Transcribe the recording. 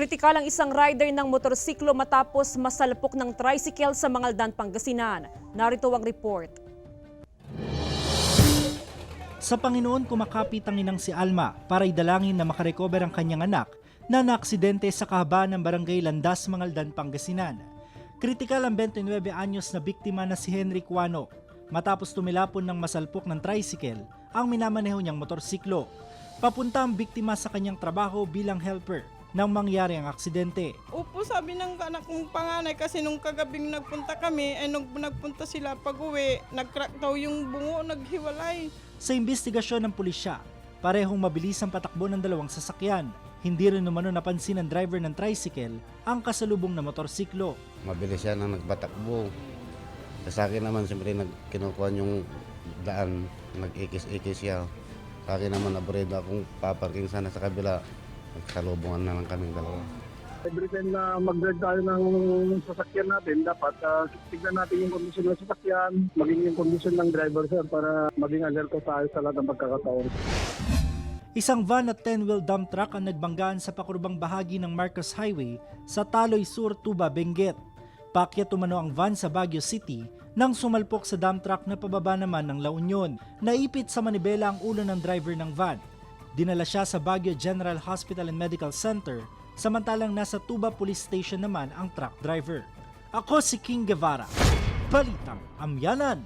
Kritikal ang isang rider ng motorsiklo matapos masalpok ng tricycle sa Mangaldan, Pangasinan. Narito ang report. Sa Panginoon kumakapit ang inang si Alma para idalangin na makarecover ang kanyang anak na naaksidente sa kahabaan ng barangay Landas, Mangaldan, Pangasinan. Kritikal ang 29 anyos na biktima na si Henry Cuano matapos tumilapon ng masalpok ng tricycle ang minamaneho niyang motorsiklo. Papunta ang biktima sa kanyang trabaho bilang helper nang mangyari ang aksidente. Opo, sabi ng anak kong panganay kasi nung kagabing nagpunta kami, nung nagpunta sila pag-uwi, nag-crack daw yung bungo, naghiwalay. Sa investigasyon ng pulisya, parehong mabilis ang patakbo ng dalawang sasakyan. Hindi rin umano napansin ng driver ng tricycle ang kasalubong na motorsiklo. Mabilis siya nang nagpatakbo. Sa akin naman, siyempre kinukuha yung daan, nag-ikis-ikis siya. Sa akin naman, aburrido akong paparking sana sa kabila. Nagsalubungan na lang kaming dalawa. Every time na mag-drive tayo ng sasakyan natin, dapat tignan natin yung kondisyon ng sasakyan, maging yung kondisyon ng driver, sir, para maging alerto tayo sa lahat ng pagkakataon. Isang van at 10-wheel dump truck ang nagbanggaan sa pakurbang bahagi ng Marcos Highway sa Taloy Sur, Tuba, Benguet. Paakyat umano ang van sa Baguio City nang sumalpok sa dump truck na pababa naman ng La Union. Naipit sa manibela ang ulo ng driver ng van. Dinala siya sa Baguio General Hospital and Medical Center, samantalang nasa Tuba Police Station naman ang truck driver. Ako si King Guevara, Balitang Amyanan.